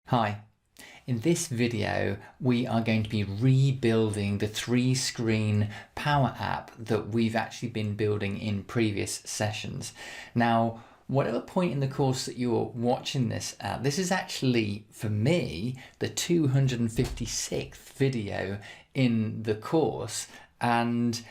Hi, in this video we are going to be rebuilding the 3-screen Power App that we've actually been building in previous sessions. Now, whatever point in the course that you're watching this at, this is actually, for me, the 256th video in the course, and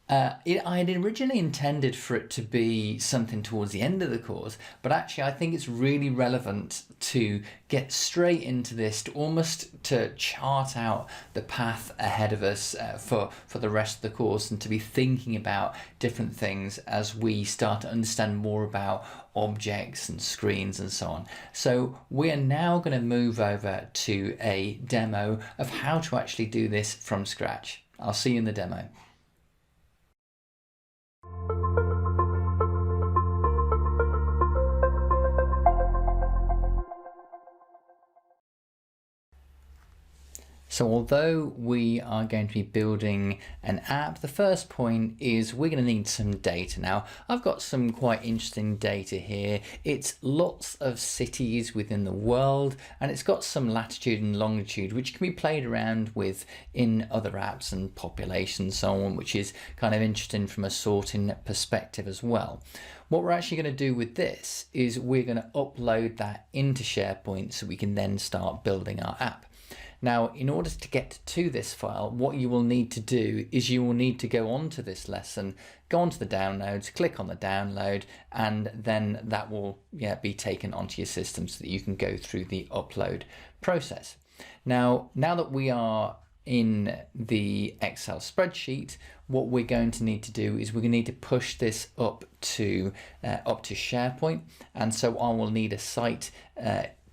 I had originally intended for it to be something towards the end of the course, but actually I think it's really relevant to get straight into this, to almost to chart out the path ahead of us for the rest of the course, and to be thinking about different things as we start to understand more about objects and screens and so on. So we are now going to move over to a demo of how to actually do this from scratch. I'll see you in the demo. So although we are going to be building an app, the first point is we're going to need some data. Now, I've got some quite interesting data here. It's lots of cities within the world, and it's got some latitude and longitude, which can be played around with in other apps, and population and so on, which is kind of interesting from a sorting perspective as well. What we're actually going to do with this is we're going to upload that into SharePoint so we can then start building our app. Now, in order to get to this file, what you will need to do is you will need to go onto this lesson, go onto the downloads, click on the download, and then that will be taken onto your system so that you can go through the upload process. Now that we are in the Excel spreadsheet, what we're going to need to do is we're going to need to push this up to SharePoint, and so I will need a site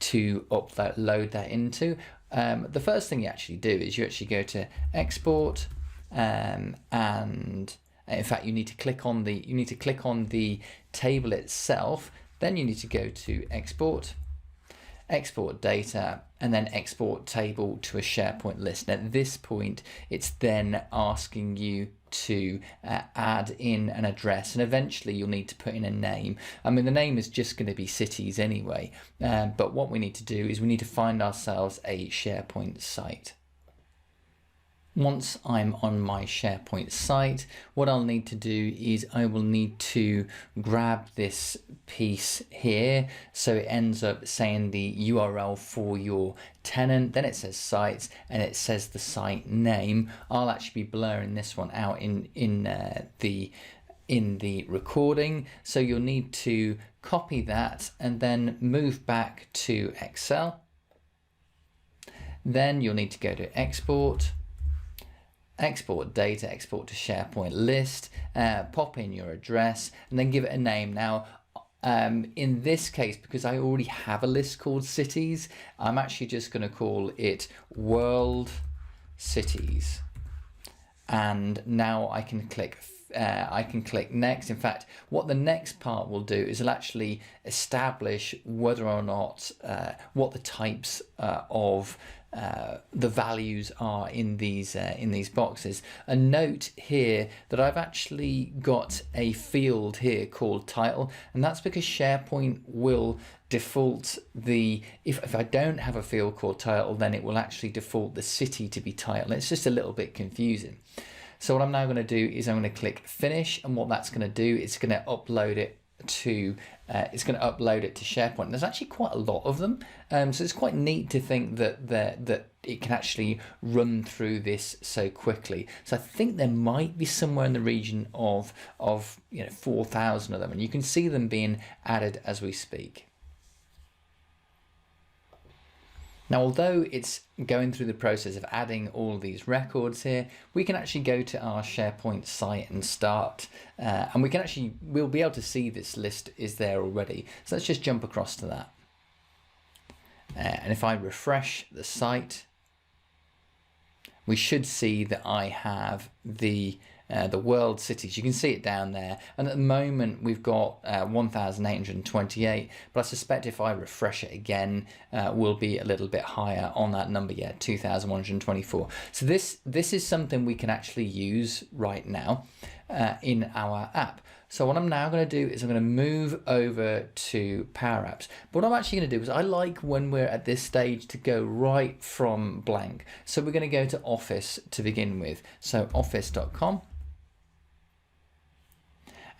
to upload that into. The first thing you actually do is you actually go to export, and in fact you need to click on the table itself. Then you need to go to export data, and then export table to a SharePoint list. And at this point, it's then asking you to add in an address, and eventually you'll need to put in a name. I mean, the name is just going to be cities anyway, but what we need to do is we need to find ourselves a SharePoint site. Once I'm on my SharePoint site, what I'll need to do is I will need to grab this piece here, so it ends up saying the URL for your tenant, then it says sites, and it says the site name. I'll actually be blurring this one out in the recording, so you'll need to copy that and then move back to Excel. Then you'll need to go to export data, export to SharePoint list, pop in your address, and then give it a name. Now, in this case, because I already have a list called cities, I'm actually just going to call it world cities. And now I can click next. In fact, what the next part will do is it'll actually establish whether or not what the types of the values are in these boxes. A note here that I've actually got a field here called title, and that's because SharePoint will default if I don't have a field called title, then it will actually default the city to be title. It's just a little bit confusing. So what I'm now going to do is I'm going to click finish, and what that's going to do is going to upload it to SharePoint. There's actually quite a lot of them, so it's quite neat to think that it can actually run through this so quickly. So I think there might be somewhere in the region of 4,000 of them, and you can see them being added as we speak. Now, although it's going through the process of adding all these records here, we can actually go to our SharePoint site and start, and we'll be able to see this list is there already. So let's just jump across to that. And if I refresh the site, we should see that I have the world cities. You can see it down there, and at the moment we've got 1,828, but I suspect if I refresh it again, we'll be a little bit higher on that number. 2,124. So this is something we can actually use right now in our app. So what I'm now going to do is I'm going to move over to Power Apps. But what I'm actually going to do is I like when we're at this stage to go right from blank. So we're going to go to Office to begin with. So office.com.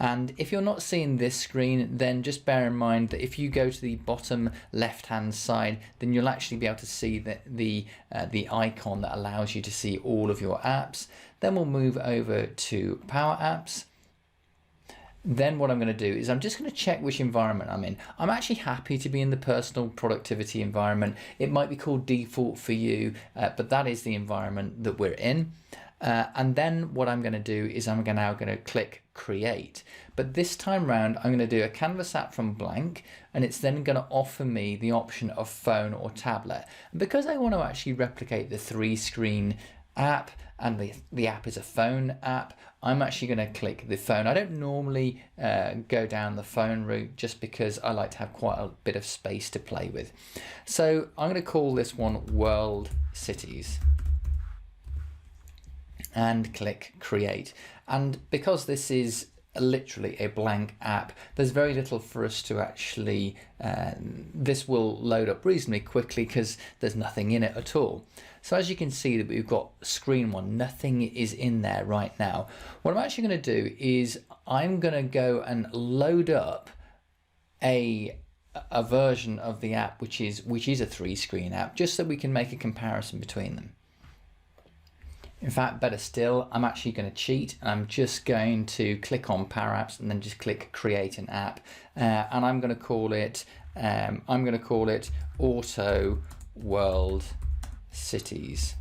And if you're not seeing this screen, then just bear in mind that if you go to the bottom left-hand side, then you'll actually be able to see the icon that allows you to see all of your apps. Then we'll move over to Power Apps. Then what I'm going to do is I'm just going to check which environment I'm in. I'm actually happy to be in the personal productivity environment. It might be called default for you, but that is the environment that we're in. And then what I'm going to do is I'm now going to click create. But this time round, I'm going to do a Canvas app from blank, and it's then going to offer me the option of phone or tablet. And because I want to actually replicate the 3-screen app, and the app is a phone app, I'm actually going to click the phone. I don't normally go down the phone route just because I like to have quite a bit of space to play with. So I'm going to call this one World Cities and click create. And because this is literally a blank app, there's very little for us to actually, this will load up reasonably quickly because there's nothing in it at all. So as you can see that we've got screen 1, nothing is in there right now. What I'm actually going to do is I'm going to go and load up a version of the app which is a 3-screen app, just so we can make a comparison between them. In fact, better still, I'm actually going to cheat, and I'm just going to click on Power Apps and then just click create an app, and I'm going to call it Auto World Cities,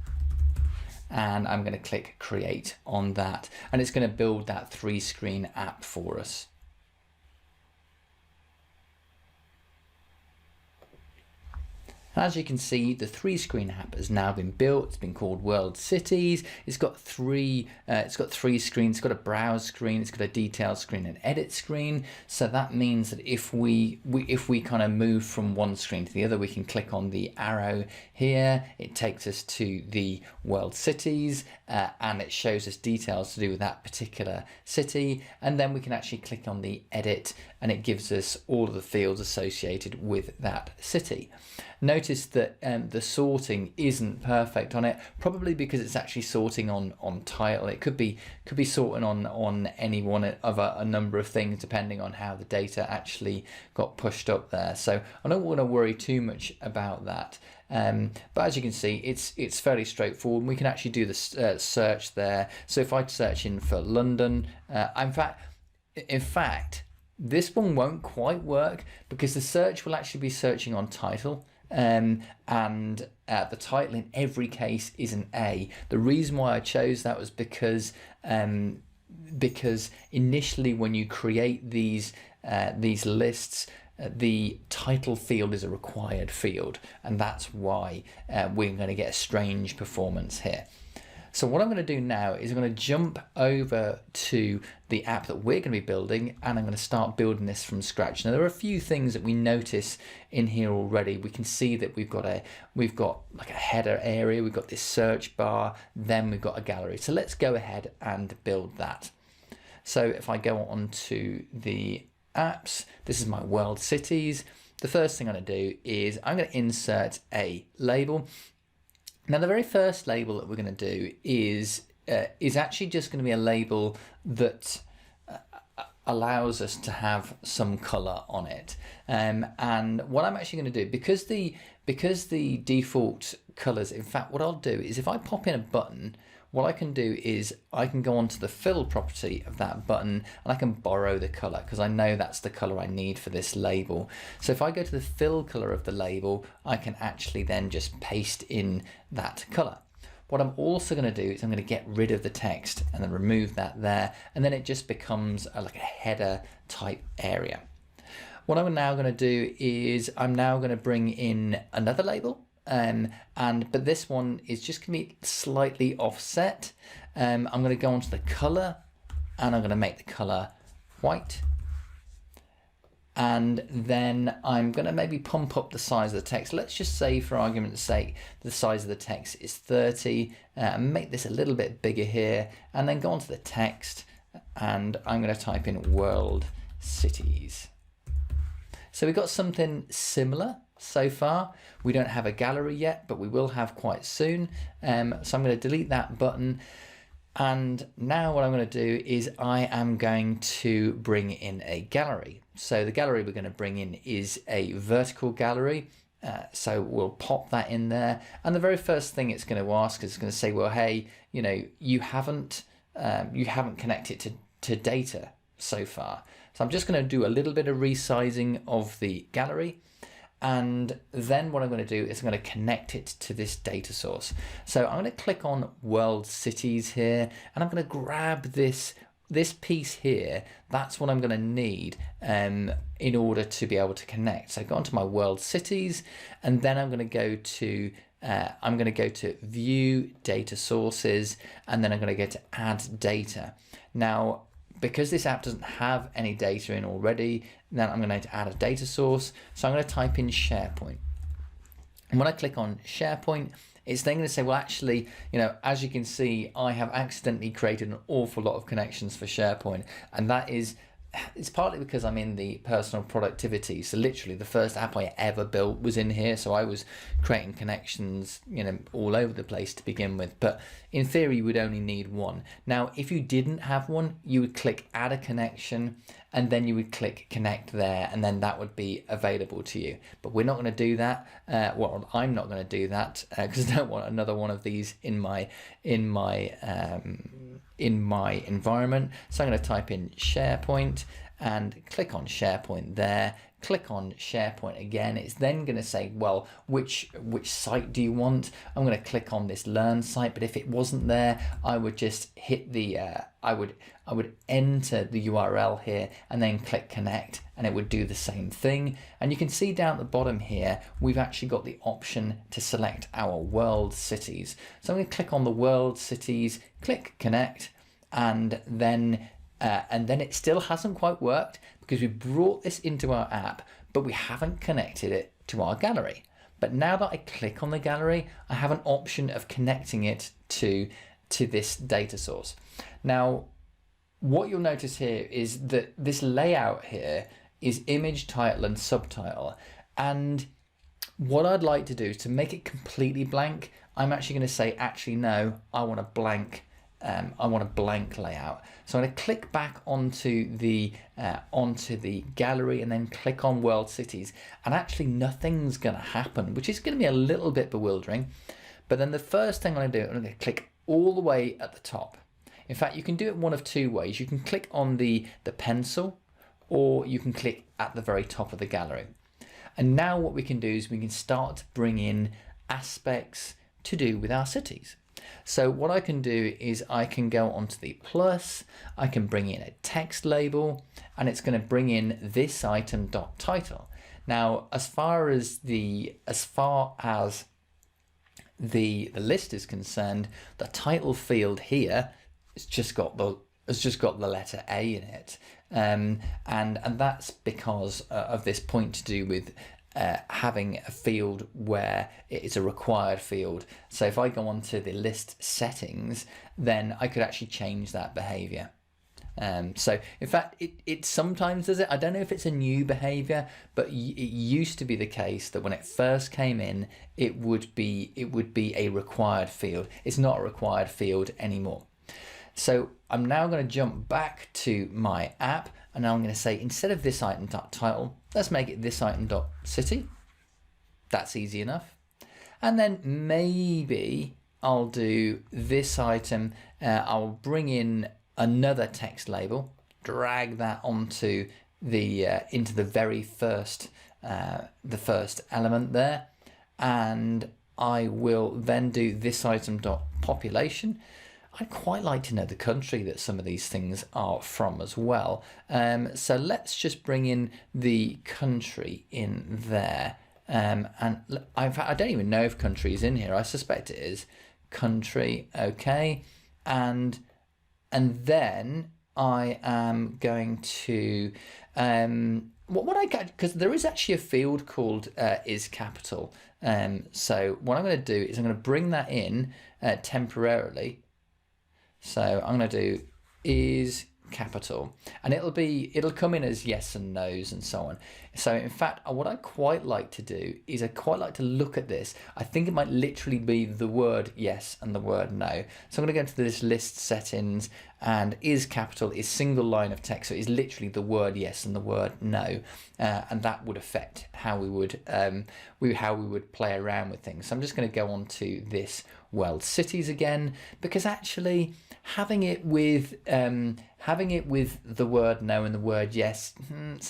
and I'm going to click create on that, and it's going to build that 3-screen app for us. As you can see, the 3-screen app has now been built. It's been called World Cities. It's got three screens. It's got a browse screen, it's got a detailed screen, and edit screen. So that means that if we kind of move from one screen to the other, we can click on the arrow here. It takes us to the World Cities, and it shows us details to do with that particular city. And then we can actually click on the edit, and it gives us all of the fields associated with that city. Notice that the sorting isn't perfect on it, probably because it's actually sorting on title. It could be sorting on any one of a number of things depending on how the data actually got pushed up there. So I don't want to worry too much about that. But as you can see, it's fairly straightforward. We can actually do the search there. So if I search in for London, in fact, this one won't quite work because the search will actually be searching on title. And the title in every case is an A. The reason why I chose that was because initially when you create these lists, the title field is a required field, and that's why we're going to get a strange performance here. So what I'm going to do now is I'm going to jump over to the app that we're going to be building, and I'm going to start building this from scratch. Now there are a few things that we notice in here already. We can see that we've got like a header area, we've got this search bar, then we've got a gallery. So let's go ahead and build that. So if I go on to the apps, this is my World Cities. The first thing I'm going to do is I'm going to insert a label. Now the very first label that we're going to do is actually just going to be a label that allows us to have some color on it. And what I'm actually going to do, because the default colors, in fact, what I'll do is if I pop in a button, what I can do is I can go onto the fill property of that button and I can borrow the color because I know that's the color I need for this label. So if I go to the fill color of the label, I can actually then just paste in that color. What I'm also going to do is I'm going to get rid of the text and then remove that there, and then it just becomes like a header type area. What I'm now going to do is I'm now going to bring in another label. But this one is just going to be slightly offset. I'm going to go onto the color, and I'm going to make the color white, and then I'm going to maybe pump up the size of the text. Let's just say, for argument's sake, the size of the text is 30, and make this a little bit bigger here, and then go onto the text, and I'm going to type in world cities. So we've got something similar so far. We don't have a gallery yet, but we will have quite soon. So I'm going to delete that button. And now what I'm going to do is I am going to bring in a gallery. So the gallery we're going to bring in is a vertical gallery. So we'll pop that in there. And the very first thing it's going to ask is it's going to say, well, hey, you know, you haven't connected to data so far. So I'm just going to do a little bit of resizing of the gallery. And then what I'm going to do is I'm going to connect it to this data source. So I'm going to click on World Cities here, and I'm going to grab this piece here. That's what I'm going to need in order to be able to connect. So I go onto my World Cities, and then I'm going to go to View Data Sources, and then I'm going to go to Add Data. Now, because this app doesn't have any data in already, then I'm going to add a data source. So I'm going to type in SharePoint. And when I click on SharePoint, it's then going to say, well, actually, you know, as you can see, I have accidentally created an awful lot of connections for SharePoint. And that is, it's partly because I'm in the personal productivity. So literally the first app I ever built was in here. So I was creating connections, you know, all over the place to begin with. But in theory, you would only need one. Now, if you didn't have one, you would click add a connection, and then you would click connect there, and then that would be available to you. But we're not going to do that. Well, I'm not going to do that because I don't want another one of these in my environment. So I'm going to type in SharePoint and click on SharePoint there. Click on SharePoint again. It's then going to say, well, which site do you want? I'm going to click on this Learn site, but if it wasn't there, I would just hit the I would enter the URL here and then click connect, and it would do the same thing. And you can see down at the bottom here, we've actually got the option to select our world cities. So I'm going to click on the world cities, click connect, and then it still hasn't quite worked because we brought this into our app, but we haven't connected it to our gallery. But now that I click on the gallery, I have an option of connecting it to this data source. Now, what you'll notice here is that this layout here is image, title, and subtitle. And what I'd like to do is to make it completely blank. I'm actually going to say, actually, no, I want a blank layout. So I'm going to click back onto the gallery and then click on World Cities, and actually nothing's going to happen, which is going to be a little bit bewildering. But then the first thing I'm going to do, I'm going to click all the way at the top. In fact, you can do it one of two ways. You can click on the pencil, or you can click at the very top of the gallery. And now what we can do is we can start to bring in aspects to do with our cities. So what I can do is I can go onto the plus, I can bring in a text label, and it's going to bring in this item dot title. Now, as far as the list is concerned, the title field here has just got the letter A in it, and that's because of this point to do with having a field where it is a required field. So if I go onto the list settings, then I could actually change that behavior. So in fact, it sometimes does it. I don't know if it's a new behavior, but it used to be the case that when it first came in, it would be a required field. It's not a required field anymore. So I'm now going to jump back to my app, and now I'm going to say, instead of this item dot title, let's make it this item dot city. That's easy enough. And then maybe I'll do this item. I'll bring in another text label, drag that onto the into the very first element there, and I will then do this item dot population. I'd quite like to know the country that some of these things are from as well. So let's just bring in the country in there. And I don't even know if country is in here. I suspect it is. Country, okay. And then I am going to what I get, because there is actually a field called is capital. So what I'm going to do is I'm going to bring that in temporarily. So I'm going to do is capital, and it'll come in as yes and no's and so on. So in fact, what I quite like to do is I quite like to look at this. I think it might literally be the word yes and the word no. So I'm going to go into this list settings, and is capital is single line of text. So it's literally the word yes and the word no, and that would affect how we would play around with things. So I'm just going to go on to this world cities again, because actually having it with the word no and the word yes,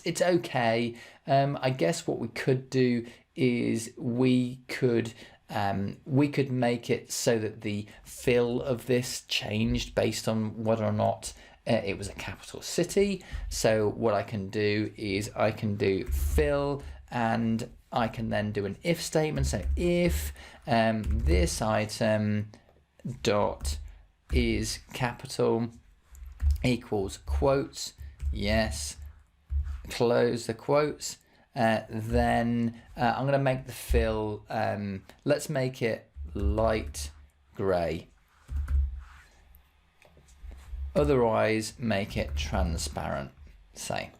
it's okay. I guess what we could do is we could make it so that the fill of this changed based on whether or not it was a capital city. So what I can do is I can do fill, and I can then do an if statement. So if this item dot is capital equals quotes, yes, close the quotes, then I'm going to make the fill, let's make it light grey. Otherwise, make it transparent, say.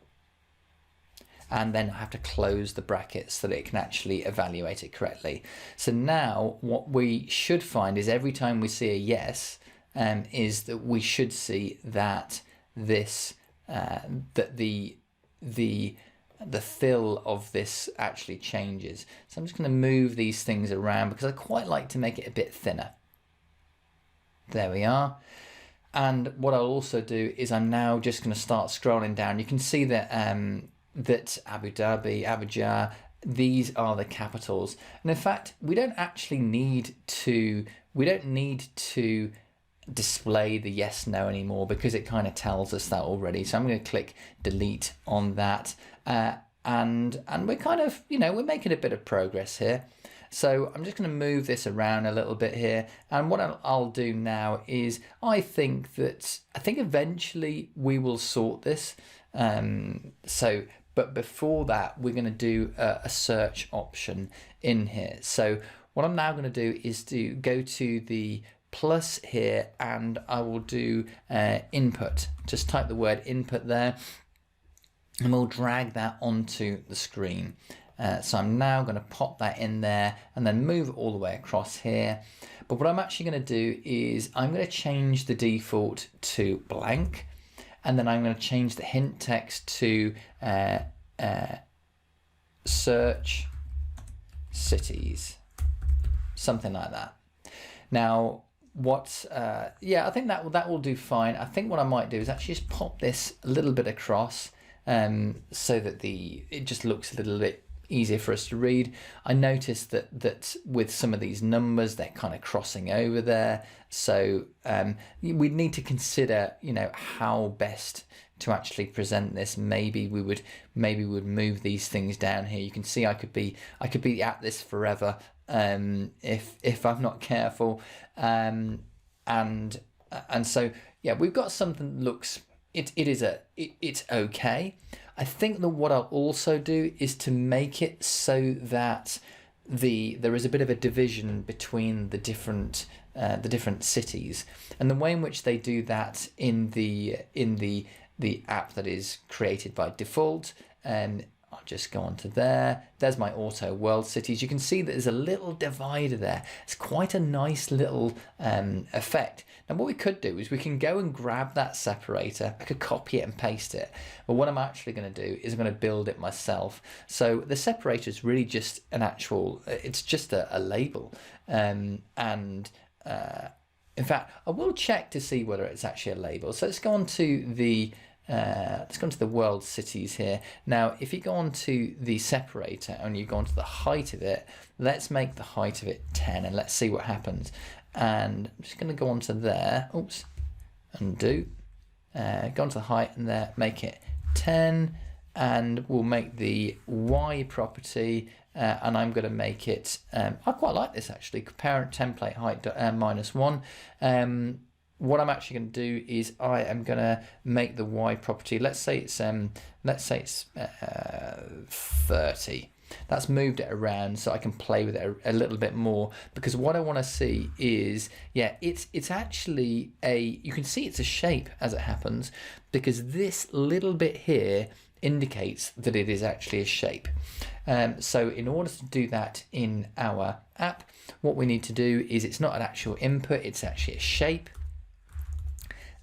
And then I have to close the brackets so that it can actually evaluate it correctly. So now what we should find is every time we see a yes, is that we should see that this that the fill of this actually changes. So I'm just going to move these things around because I quite like to make it a bit thinner. There we are. And what I'll also do is I'm now just going to start scrolling down. You can see that that Abu Dhabi, Abuja, these are the capitals. And in fact, we don't need to display the yes no anymore because it kind of tells us that already. So I'm going to click delete on that, and we're kind of, we're making a bit of progress here. So I'm just going to move this around a little bit here, and what I'll do now is I think eventually we will sort this. But before that, we're going to do a search option in here. So what I'm now going to do is to go to the plus here, and I will do input. Just type the word input there, and we'll drag that onto the screen. So I'm now going to pop that in there and then move it all the way across here. But what I'm actually going to do is I'm going to change the default to blank, and then I'm going to change the hint text to search cities, something like that. Now, I think that will do fine. I think what I might do is actually just pop this a little bit across, so that it just looks a little bit easier for us to read. I noticed that with some of these numbers, they're kind of crossing over there. So we'd need to consider, how best to actually present this. Maybe we would move these things down here. You can see I could be at this forever if I'm not careful. And so yeah, we've got something that looks it's okay. I think that what I'll also do is to make it so that there is a bit of a division between the different cities, and the way in which they do that in the app that is created by default. I'll just go on to there. There's my auto world cities. You can see that there's a little divider there. It's quite a nice little effect. Now what we could do is we can go and grab that separator. I could copy it and paste it. But what I'm actually going to do is I'm going to build it myself. So the separator is really just it's just a label. In fact, I will check to see whether it's actually a label. So let's go on to the world cities here. Now, if you go on to the separator and you go on to the height of it, let's make the height of it 10 and let's see what happens. And I'm just going to go on to there. Oops, undo. Go on to the height and there, make it 10, and we'll make the Y property. And I'm going to make it, I quite like this actually, parent template height -1. What I'm actually going to do is I am going to make the Y property, let's say it's 30. That's moved it around so I can play with it a little bit more, because what I want to see is, yeah, it's actually you can see it's a shape as it happens, because this little bit here indicates that it is actually a shape. So in order to do that in our app, what we need to do is, it's not an actual input, it's actually a shape.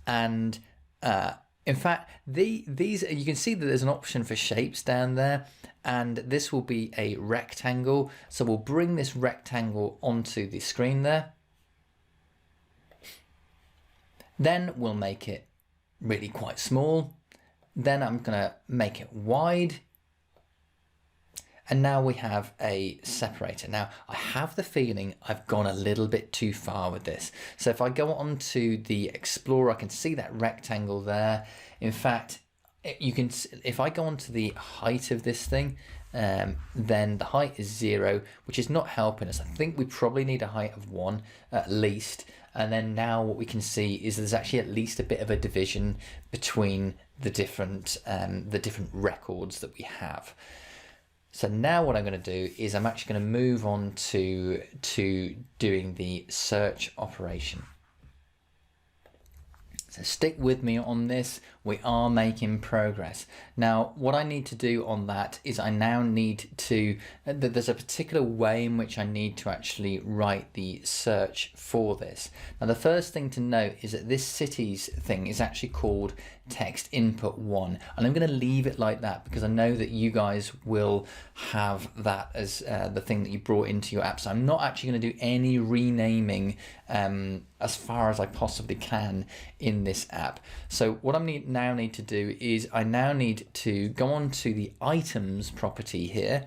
And in fact, these you can see that there's an option for shapes down there, and this will be a rectangle. So we'll bring this rectangle onto the screen there. Then we'll make it really quite small. Then I'm going to make it wide. And now we have a separator. Now, I have the feeling I've gone a little bit too far with this. So if I go on to the Explorer, I can see that rectangle there. In fact, you can, if I go on to the height of this thing, then the height is 0, which is not helping us. I think we probably need a height of 1 at least. And then now what we can see is there's actually at least a bit of a division between the different records that we have. So now what I'm going to do is I'm actually going to move on to doing the search operation. So stick with me on this, we are making progress. Now what I need to do on that is I now need to, there's a particular way in which I need to actually write the search for this. Now the first thing to note is that this cities thing is actually called text input 1, and I'm going to leave it like that because I know that you guys will have that as the thing that you brought into your app. So I'm not actually going to do any renaming as far as I possibly can in this app. So what I now need to do is I now need to go on to the items property here,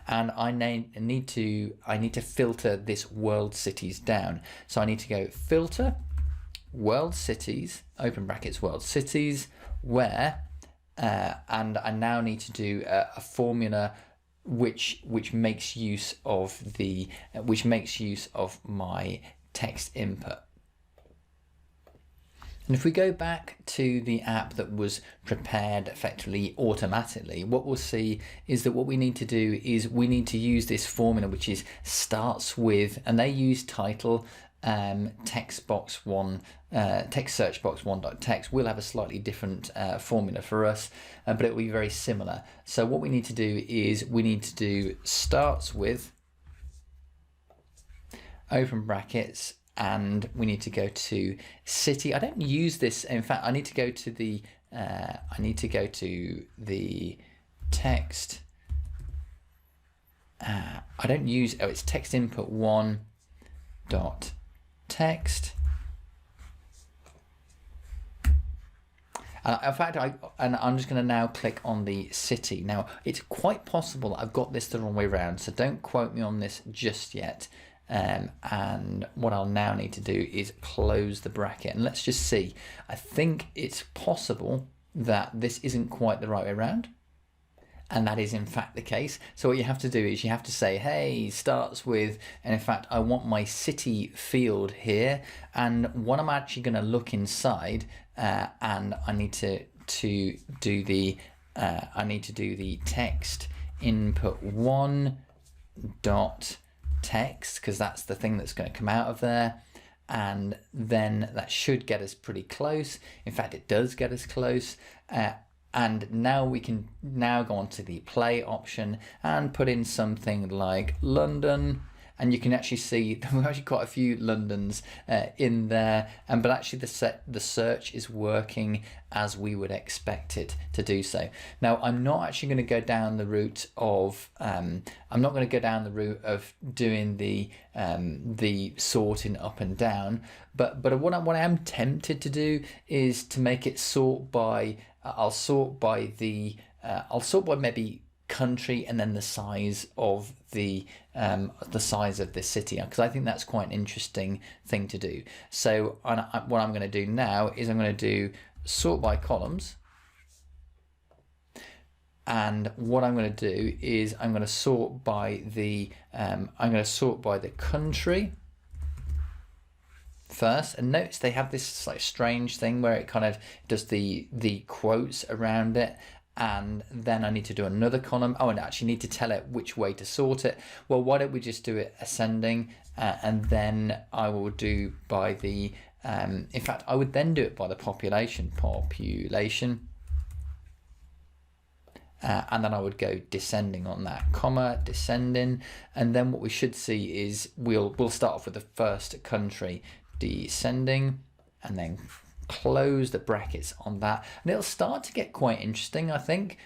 and I need to filter this world cities down. So I need to go filter world cities, open brackets, world cities, where and I now need to do a formula which makes use of my text input. And if we go back to the app that was prepared effectively automatically, what we'll see is that what we need to do is we need to use this formula, which is starts with, and they use title, text search box 1.text. We'll have a slightly different formula for us, but it will be very similar. So what we need to do is we need to do starts with, open brackets, and we need to go to city. I don't use this. In fact, I need to go to the text. I don't use, it's text input 1.text. In fact, I'm just going to now click on the city. Now, it's quite possible I've got this the wrong way around, so don't quote me on this just yet. And what I'll now need to do is close the bracket, and let's just see. I think it's possible that this isn't quite the right way around, and that is in fact the case. So what you have to do is you have to say, hey, starts with, and in fact I want my city field here, and what I'm actually going to look inside, and I need to do the text input 1.text, because that's the thing that's going to come out of there, and then that should get us pretty close. In fact, it does get us close, and now we can now go on to the play option and put in something like London, and you can actually see there were actually quite a few Londons in there, but actually the search is working as we would expect it to do so. Now I'm not actually going to go down the route of doing the sorting up and down, but what I am tempted to do is to make it sort by I'll sort by maybe country and then the size of the size of the city, because I think that's quite an interesting thing to do. So what I'm going to do now is I'm going to do sort by columns, and what I'm going to do is I'm going to sort by the country first. And notice they have this like strange thing where it kind of does the quotes around it, and then I need to do another column. Oh, and I actually need to tell it which way to sort it. Well, why don't we just do it ascending, and then I will do by the, in fact, I would then do it by the population, and then I would go descending on that, comma, descending, and then what we should see is we'll start off with the first country, descending, and then close the brackets on that, and it'll start to get quite interesting, I think.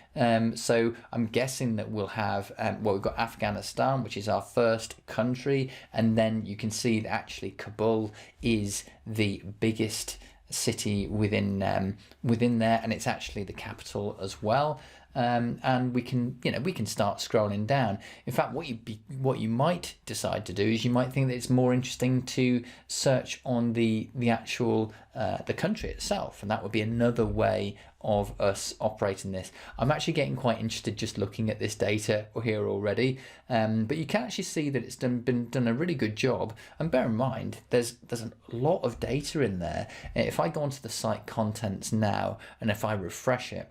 So I'm guessing that we'll have, well, we've got Afghanistan, which is our first country, and then you can see that actually Kabul is the biggest city within there, and it's actually the capital as well. And we can start scrolling down. In fact, what you might decide to do is you might think that it's more interesting to search on the actual the country itself, and that would be another way of us operating this. I'm actually getting quite interested just looking at this data here already, but you can actually see that it's been done a really good job. And bear in mind, there's a lot of data in there. If I go onto the site contents now, and if I refresh it,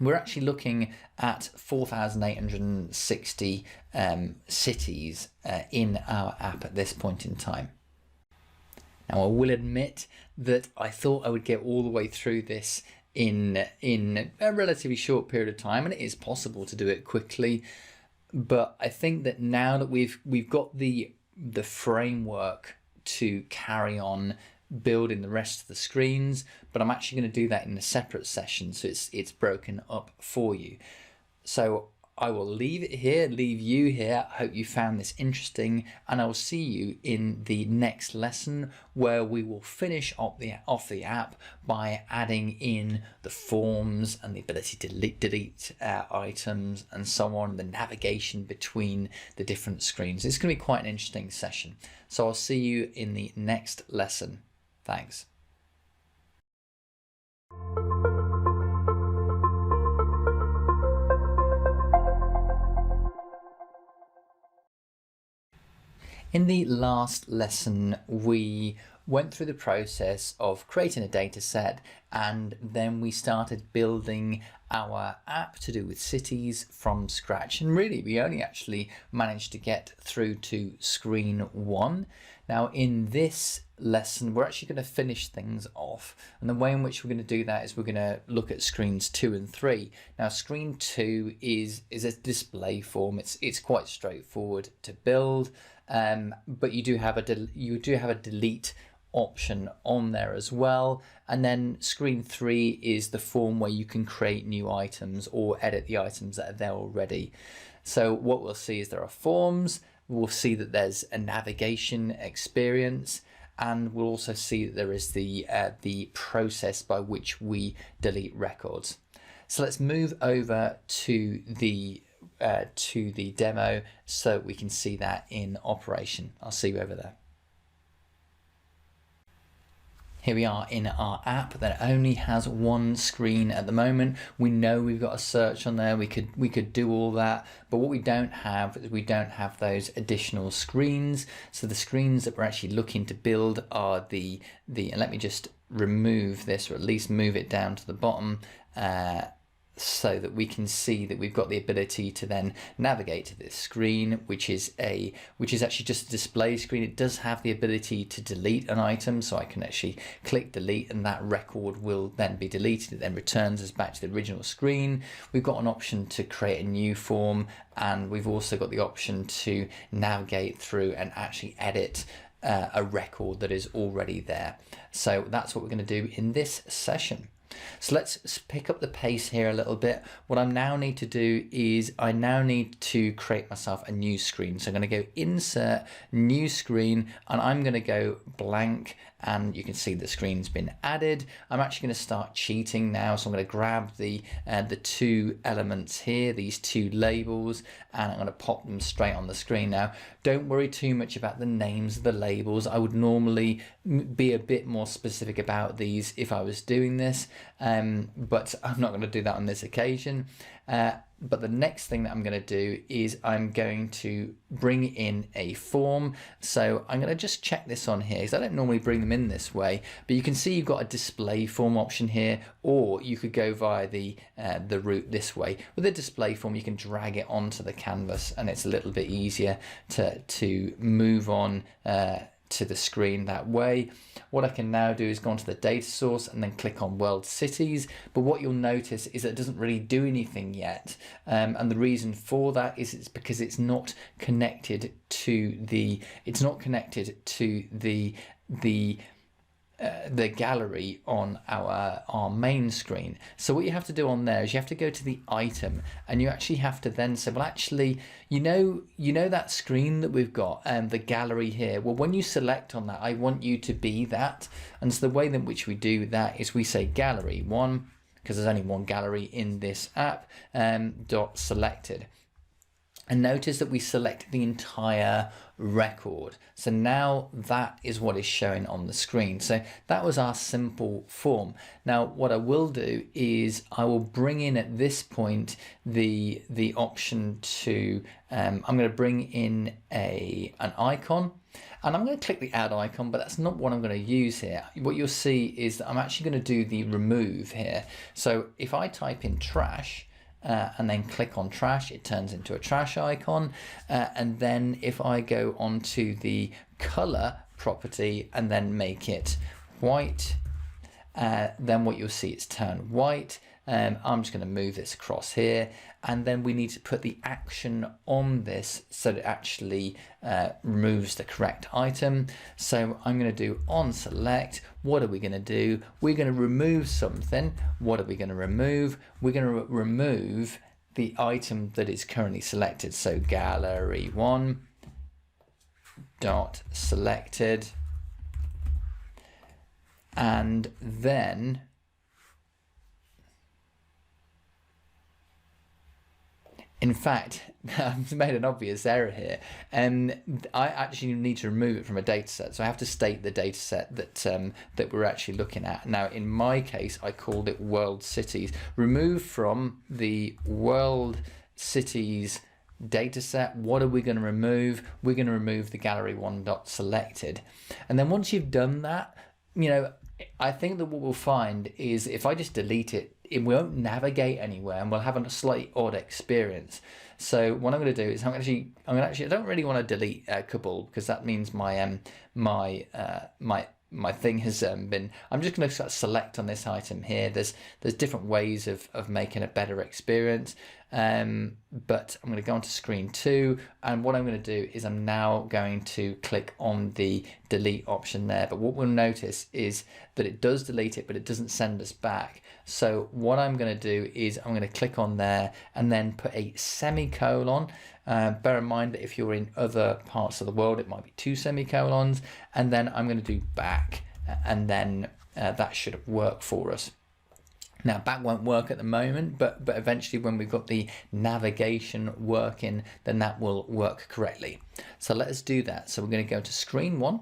we're actually looking at 4,860 cities in our app at this point in time. Now, I will admit that I thought I would get all the way through this in a relatively short period of time, and it is possible to do it quickly. But I think that now that we've got the framework to carry on building the rest of the screens, but I'm actually going to do that in a separate session, so it's broken up for you. So I will leave it here, leave you here. I hope you found this interesting, and I will see you in the next lesson, where we will finish off the app by adding in the forms and the ability to delete items and so on, the navigation between the different screens. It's going to be quite an interesting session. So I'll see you in the next lesson. Thanks. In the last lesson, we went through the process of creating a data set, and then we started building our app to do with cities from scratch. And really, we only actually managed to get through to screen 1. Now, in this lesson, we're actually going to finish things off, and the way in which we're going to do that is we're going to look at screens 2 and 3. Now, screen 2 is a display form. It's quite straightforward to build, but you do have a delete option on there as well. And then screen 3 is the form where you can create new items or edit the items that are there already. So what we'll see is there are forms. We'll see that there's a navigation experience, and we'll also see that there is the process by which we delete records. So let's move over to the demo so we can see that in operation. I'll see you over there. Here we are in our app that only has one screen at the moment. We know we've got a search on there. We could do all that, but what we don't have is we don't have those additional screens. So the screens that we're actually looking to build are and let me just remove this, or at least move it down to the bottom, so that we can see that we've got the ability to then navigate to this screen, which is actually just a display screen. It does have the ability to delete an item, so I can actually click delete and that record will then be deleted. It then returns us back to the original screen. We've got an option to create a new form, and we've also got the option to navigate through and actually edit a record that is already there. So that's what we're going to do in this session. So let's pick up the pace here a little bit. What I now need to do is I now need to create myself a new screen. So I'm going to go insert new screen, and I'm going to go blank, and you can see the screen's been added. I'm actually going to start cheating now. So I'm going to grab the two elements here, these two labels, and I'm going to pop them straight on the screen. Now, don't worry too much about the names of the labels. I would normally be a bit more specific about these if I was doing this, but I'm not going to do that on this occasion. But the next thing that I'm going to do is I'm going to bring in a form. So I'm going to just check this on here because I don't normally bring them in this way, but you can see you've got a display form option here, or you could go via the route this way. With a display form, you can drag it onto the canvas and it's a little bit easier to move on to the screen that way. What I can now do is go onto the data source and then click on world cities, but what you'll notice is that it doesn't really do anything yet, and the reason for that is it's because it's not connected to the gallery on our main screen. So what you have to do on there is you have to go to the item, and you actually have to then say, well, actually, you know that screen that we've got, the gallery here. Well, when you select on that, I want you to be that. And so the way in which we do that is we say gallery one, because there's only one gallery in this app, dot selected. And notice that we select the entire record. So now that is what is showing on the screen. So that was our simple form. Now what I will do is I will bring in at this point the option to, I'm going to bring in an icon. And I'm going to click the add icon, but that's not what I'm going to use here. What you'll see is that I'm actually going to do the remove here. So if I type in trash, and then click on trash, it turns into a trash icon, and then if I go onto the color property and then make it white, then what you'll see is turn white. I'm just going to move this across here, and then we need to put the action on this so that it actually removes the correct item. So I'm going to do on select. What are we going to do? We're going to remove something. What are we going to remove? We're going to remove the item that is currently selected. So gallery one dot selected, and then in fact, I've made an obvious error here, and I actually need to remove it from a data set. So I have to state the data set that we're actually looking at. Now, in my case, I called it world cities. Remove from the world cities data set. What are we going to remove? We're going to remove the gallery one dot selected. And then once you've done that, I think that what we'll find is if I just delete it, it won't navigate anywhere, and we'll have a slightly odd experience. So what I'm going to do is I don't really want to delete a couple, because that means my thing has been. I'm just going to select on this item here. There's different ways of making a better experience. But I'm going to go onto screen 2, and what I'm going to do is I'm now going to click on the delete option there. But what we'll notice is that it does delete it, but it doesn't send us back. So what I'm going to do is I'm going to click on there and then put a semicolon. Bear in mind that if you're in other parts of the world, it might be 2 semicolons, and then I'm going to do back, and then that should work for us. Now, back won't work at the moment, but eventually when we've got the navigation working, then that will work correctly. So let us do that. So we're going to go to screen 1.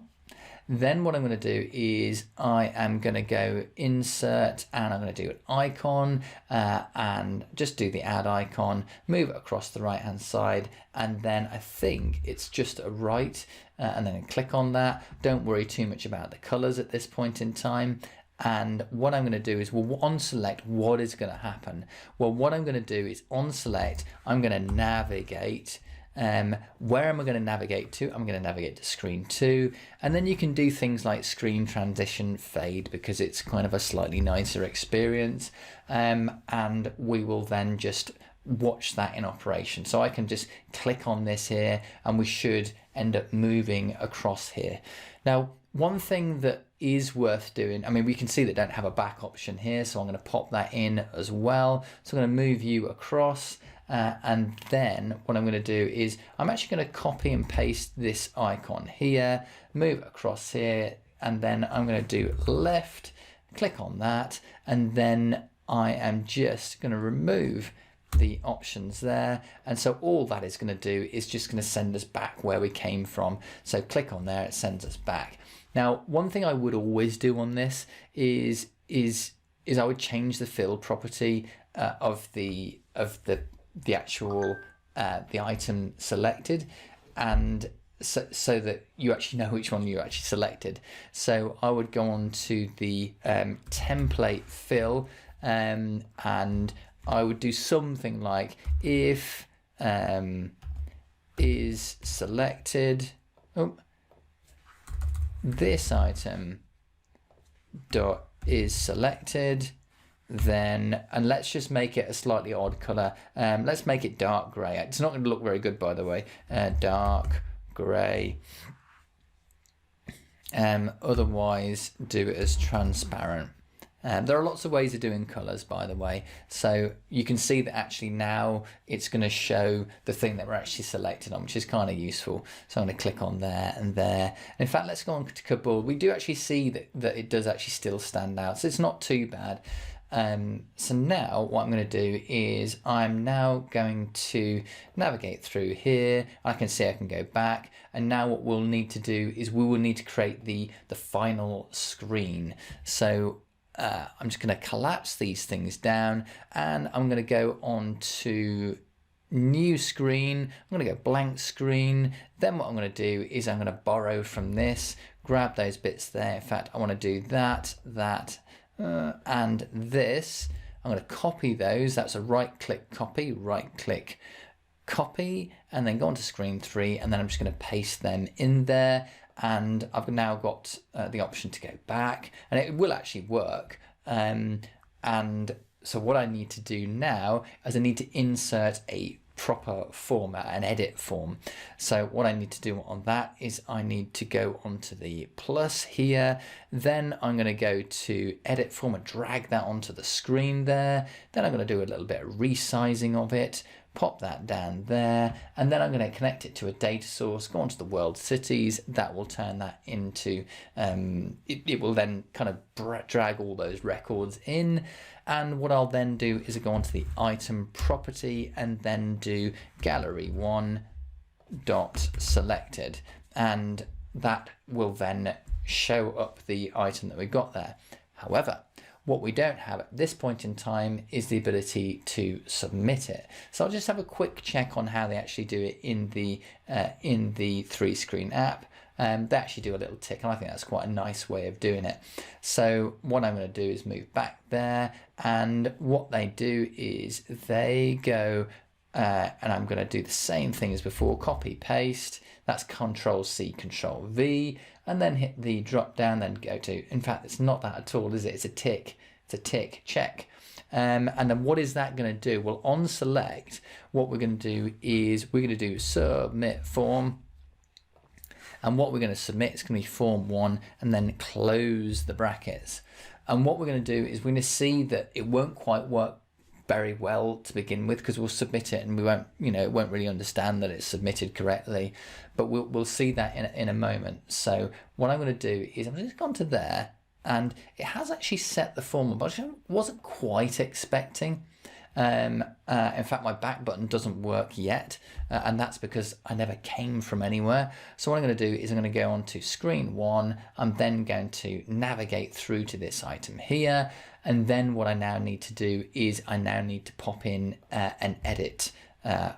Then what I'm going to do is I am going to go insert, and I'm going to do an icon, and just do the add icon, move it across the right hand side, and then I think it's just a right, and then click on that. Don't worry too much about the colors at this point in time. And what I'm going to do is, well, on select, what is going to happen? Well, what I'm going to do is on select, I'm going to navigate. Where am I going to navigate to? I'm going to navigate to screen 2, and then you can do things like screen transition fade, because it's kind of a slightly nicer experience, and we will then just watch that in operation. So I can just click on this here, and we should end up moving across here. Now, one thing that is worth doing, I mean, we can see that don't have a back option here, so I'm going to pop that in as well. So I'm going to move you across, and then what I'm going to do is I'm actually going to copy and paste this icon here, move across here, and then I'm going to do left, click on that, and then I am just going to remove the options there, and so all that is going to do is just going to send us back where we came from. So click on there, it sends us back. Now, one thing I would always do on this is I would change the fill property of the the actual the item selected, and so that you actually know which one you actually selected. So I would go on to the template fill, and I would do something like if is selected, this item dot is selected, then, and let's just make it a slightly odd color. Let's make it dark gray. It's not going to look very good, by the way. Dark gray. Otherwise, do it as transparent. There are lots of ways of doing colors, by the way. So you can see that actually now it's going to show the thing that we're actually selected on, which is kind of useful. So I'm going to click on there and there. And in fact, let's go on to Kabul. We do actually see that it does actually still stand out. So it's not too bad. So now what I'm going to do is I'm now going to navigate through here. I can see I can go back, and now what we'll need to do is we will need to create the final screen. So I'm just going to collapse these things down, and I'm going to go on to new screen. I'm going to go blank screen. Then what I'm going to do is I'm going to borrow from this, grab those bits there. In fact, I want to do that, and this. I'm going to copy those. That's a right click copy, and then go on to screen 3, and then I'm just going to paste them in there. And I've now got the option to go back, and it will actually work. And so what I need to do now is I need to insert a proper format, an edit form. So what I need to do on that is I need to go onto the plus here. Then I'm going to go to edit form and drag that onto the screen there. Then I'm going to do a little bit of resizing of it. Pop that down there, and then I'm going to connect it to a data source, go onto the world cities. That will turn that into, it will then kind of drag all those records in. And what I'll then do is I go onto the item property and then do gallery 1 dot selected, and that will then show up the item that we got there. However, what we don't have at this point in time is the ability to submit it. So I'll just have a quick check on how they actually do it in the 3-screen app. They actually do a little tick, and I think that's quite a nice way of doing it. So what I'm going to do is move back there, and what they do is they go, and I'm going to do the same thing as before, copy, paste. That's Control-C, Control-V, and then hit the drop down, then go to, in fact, it's not that at all, is it? It's a tick. It's a tick, check. And then what is that going to do? Well, on select, what we're going to do is we're going to do submit form. And what we're going to submit is going to be form 1, and then close the brackets. And what we're going to do is we're going to see that it won't quite work very well to begin with, because we'll submit it and we won't, it won't really understand that it's submitted correctly. But we'll see that in a moment. So what I'm going to do is I'm just gone to there, and it has actually set the form up, but I wasn't quite expecting. In fact, my back button doesn't work yet, and that's because I never came from anywhere. So what I'm going to do is I'm going to go on to screen 1. I'm then going to navigate through to this item here, and then what I now need to do is I now need to pop in an edit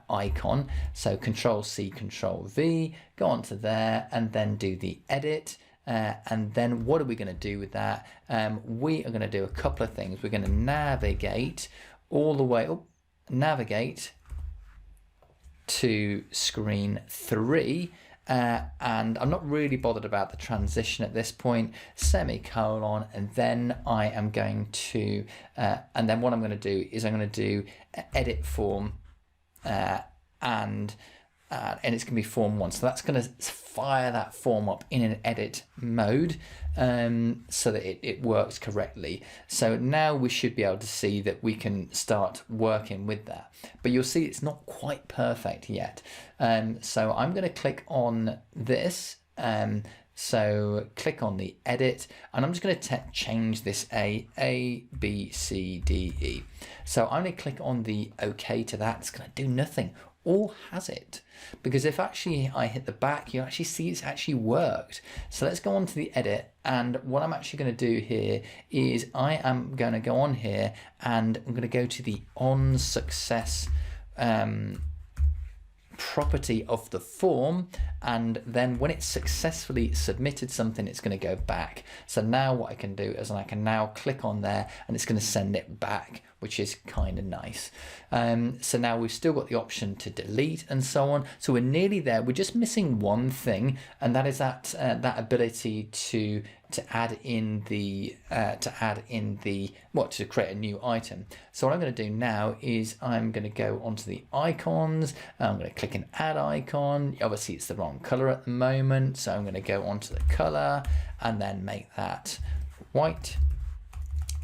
icon. So Control-C, Control-V, go on to there, and then do the edit. And then what are we going to do with that? We are going to do a couple of things. We're going to navigate all the way up, navigate to screen 3, and I'm not really bothered about the transition at this point, semicolon, and then I am going to, and then what I'm going to do is I'm going to do edit form, and it's going to be form 1. So that's going to fire that form up in an edit mode, so that it works correctly. So now we should be able to see that we can start working with that. But you'll see it's not quite perfect yet. So I'm going to click on this. So click on the edit, and I'm just going to change this A, B, C, D, E. So I'm going to click on the OK to that. It's going to do nothing. Or has it? Because if actually I hit the back, you actually see it's actually worked. So let's go on to the edit, and what I'm actually going to do here is I am going to go on here, and I'm going to go to the on success property of the form, and then when it's successfully submitted something, it's going to go back. So now what I can do is I can now click on there and it's going to send it back, which is kind of nice. So now we've still got the option to delete and so on. So we're nearly there. We're just missing one thing, and that is that ability to add in the to create a new item. So what I'm going to do now is I'm going to go onto the icons. I'm going to click an add icon. Obviously it's the wrong color at the moment, so I'm going to go onto the color and then make that white.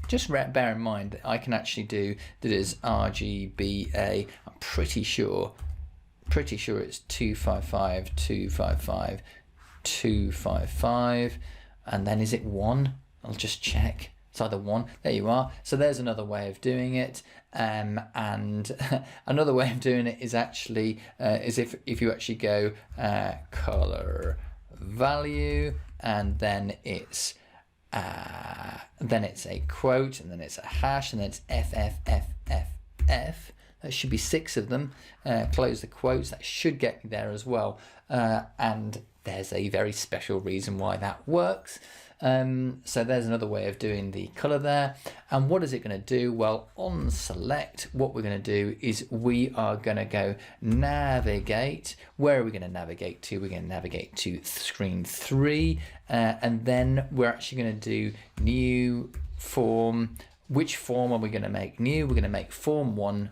Just bear in mind that I can actually do that as RGBA. I'm pretty sure it's 255, 255, 255. And then is it 1? I'll just check. It's either 1. There you are. So there's another way of doing it. And another way of doing it is actually is if you actually go color value, and then it's a quote, and then it's a hash, and then it's FFFFF. There should be 6 of them. Close the quotes. That should get me there as well. And there's a very special reason why that works. So there's another way of doing the color there. And what is it going to do? Well, on select, what we're going to do is we are going to go navigate. Where are we going to navigate to? We're going to navigate to screen 3. And then we're actually going to do new form. Which form are we going to make new? We're going to make form 1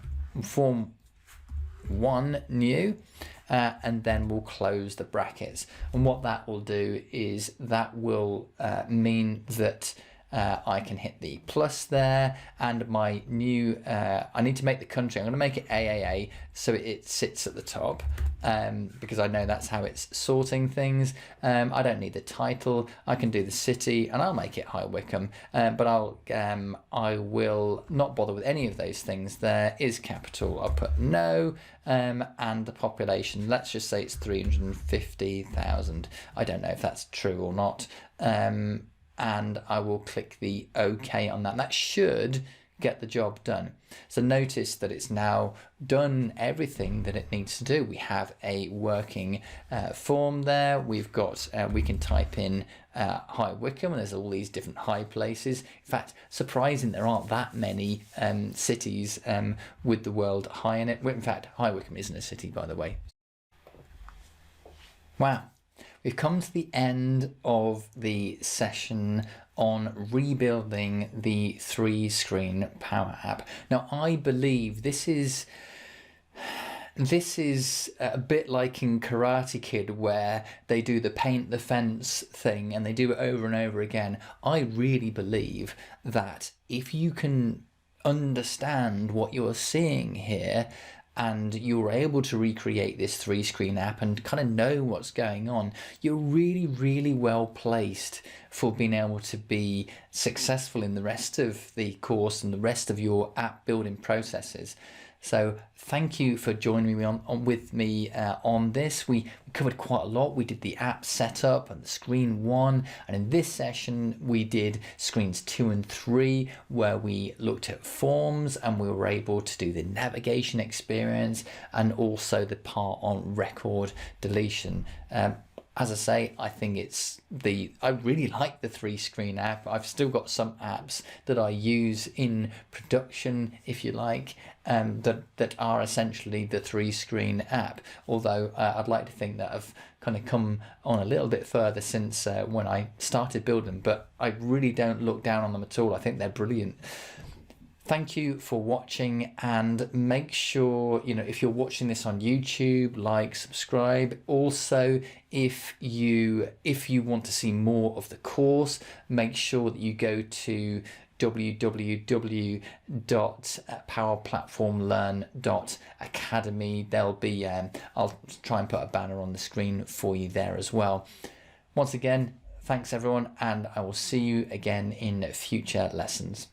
new. And then we'll close the brackets. And what that will do is that will mean that I can hit the plus there, and my new, I need to make the country, I'm going to make it AAA so it sits at the top, because I know that's how it's sorting things. I don't need the title, I can do the city, and I'll make it High Wycombe, but I will not bother with any of those things. There is capital, I'll put no, and the population, let's just say it's 350,000. I don't know if that's true or not. And I will click the OK on that. That should get the job done. So notice that it's now done everything that it needs to do. We have a working form there. We've got, we can type in High Wycombe, and there's all these different high places. In fact, surprising, there aren't that many cities with the word high in it. In fact, High Wycombe isn't a city, by the way. Wow. We've come to the end of the session on rebuilding the 3-screen Power App. Now, I believe this is a bit like in Karate Kid, where they do the paint the fence thing and they do it over and over again. I really believe that if you can understand what you're seeing here, and you're able to recreate this 3-screen app and kind of know what's going on, you're really, really well placed for being able to be successful in the rest of the course and the rest of your app building processes. So thank you for joining me on this. We covered quite a lot. We did the app setup and the screen 1, and in this session we did screens 2 and 3, where we looked at forms and we were able to do the navigation experience and also the part on record deletion. As I say, I think I really like the 3-screen app. I've still got some apps that I use in production, if you like, that are essentially the 3-screen app. Although I'd like to think that I've kind of come on a little bit further since when I started building them, but I really don't look down on them at all. I think they're brilliant. Thank you for watching, and make sure, if you're watching this on YouTube, like, subscribe. Also, if you want to see more of the course, make sure that you go to www.powerplatformlearn.academy. There'll be, I'll try and put a banner on the screen for you there as well. Once again, thanks everyone, and I will see you again in future lessons.